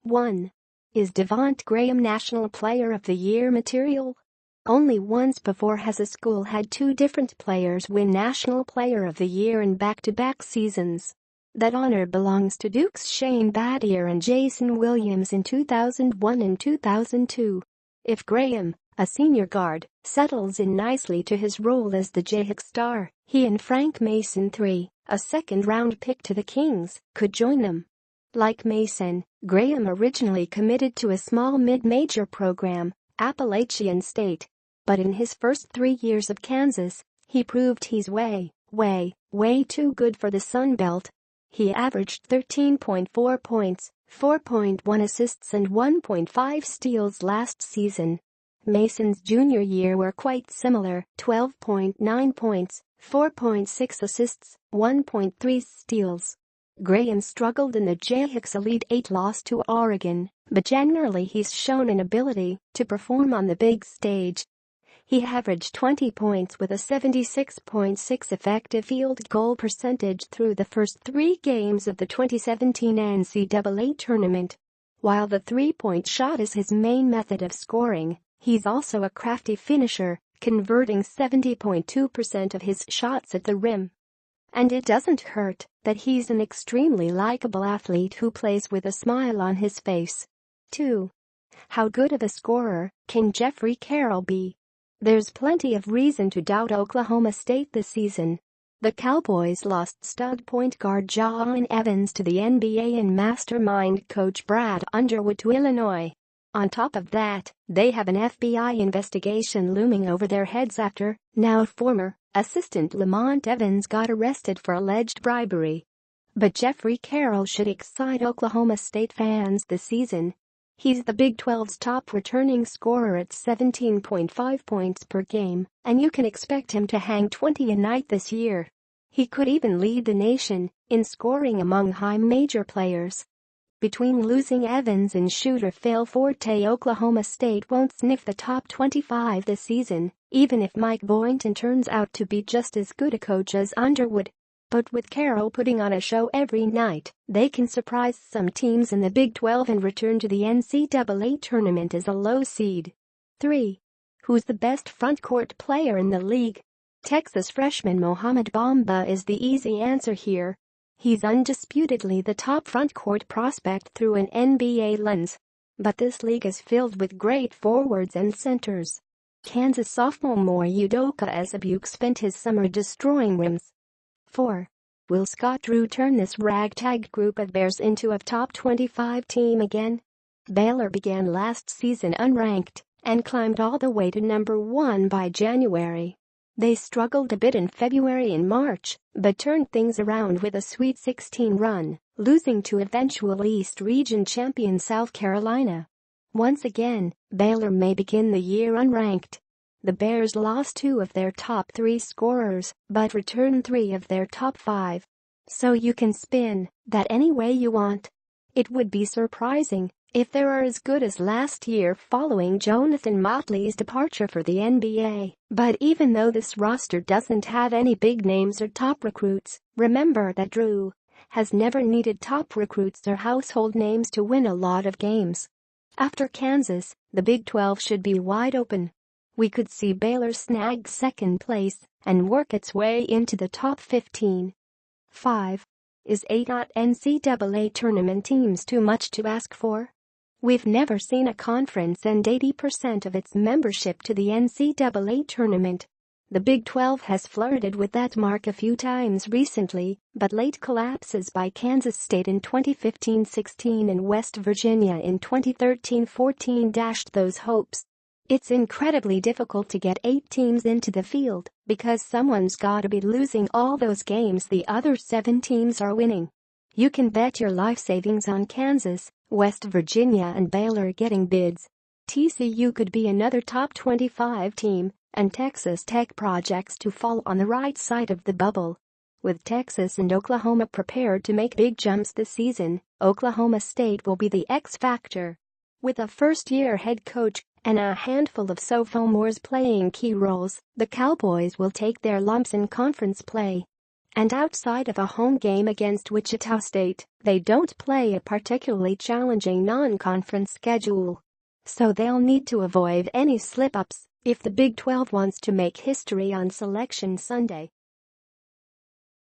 1. Is Devont Graham National Player of the Year material? Only once before has a school had two different players win National Player of the Year in back-to-back seasons. That honor belongs to Duke's Shane Battier and Jason Williams in 2001 and 2002. If Graham, a senior guard, settles in nicely to his role as the Jayhawks star, he and Frank Mason III, a second-round pick to the Kings, could join them. Like Mason, Graham originally committed to a small mid-major program, Appalachian State. But in his first 3 years of Kansas, he proved he's way too good for the Sun Belt. He averaged 13.4 points, 4.1 assists and 1.5 steals last season. Mason's junior year were quite similar, 12.9 points, 4.6 assists, 1.3 steals. Graham struggled in the Jayhawks' Elite Eight loss to Oregon, but generally he's shown an ability to perform on the big stage. He averaged 20 points with a 76.6 effective field goal percentage through the first 3 games of the 2017 NCAA tournament. While the three-point shot is his main method of scoring, he's also a crafty finisher, converting 70.2% of his shots at the rim. And it doesn't hurt that he's an extremely likable athlete who plays with a smile on his face. 2. How good of a scorer can Jeffrey Carroll be? There's plenty of reason to doubt Oklahoma State this season. The Cowboys lost stud point guard John Evans to the NBA and mastermind coach Brad Underwood to Illinois. On top of that, they have an FBI investigation looming over their heads after, now former, assistant Lamont Evans got arrested for alleged bribery. But Jeffrey Carroll should excite Oklahoma State fans this season. He's the Big 12's top returning scorer at 17.5 points per game, and you can expect him to hang 20 a night this year. He could even lead the nation in scoring among high major players. Between losing Evans and shooter Phil Forte, Oklahoma State won't sniff the top 25 this season, even if Mike Boynton turns out to be just as good a coach as Underwood. But with Carroll putting on a show every night, they can surprise some teams in the Big 12 and return to the NCAA tournament as a low seed. 3. Who's the best frontcourt player in the league? Texas freshman Mohamed Bamba is the easy answer here. He's undisputedly the top frontcourt prospect through an NBA lens. But this league is filled with great forwards and centers. Kansas sophomore Udoka Azubuike spent his summer destroying rims. 4. Will Scott Drew turn this ragtag group of Bears into a top 25 team again? Baylor began last season unranked and climbed all the way to number 1 by January. They struggled a bit in February and March, but turned things around with a Sweet 16 run, losing to eventual East Region champion South Carolina. Once again, Baylor may begin the year unranked. The Bears lost 2 of their top 3 scorers, but returned 3 of their top 5. So you can spin that any way you want. It would be surprising if they are as good as last year following Jonathan Motley's departure for the NBA. But even though this roster doesn't have any big names or top recruits, remember that Drew has never needed top recruits or household names to win a lot of games. After Kansas, the Big 12 should be wide open. We could see Baylor snag second place and work its way into the top 15. 5. Is 8 NCAA tournament teams too much to ask for? We've never seen a conference send 80% of its membership to the NCAA tournament. The Big 12 has flirted with that mark a few times recently, but late collapses by Kansas State in 2015-16 and West Virginia in 2013-14 dashed those hopes. It's incredibly difficult to get 8 teams into the field because someone's gotta be losing all those games the other 7 teams are winning. You can bet your life savings on Kansas, West Virginia and Baylor getting bids. TCU could be another top 25 team, and Texas Tech projects to fall on the right side of the bubble. With Texas and Oklahoma prepared to make big jumps this season, Oklahoma State will be the X factor. With a first-year head coach and a handful of sophomores playing key roles, the Cowboys will take their lumps in conference play. And outside of a home game against Wichita State, they don't play a particularly challenging non-conference schedule. So they'll need to avoid any slip-ups if the Big 12 wants to make history on Selection Sunday.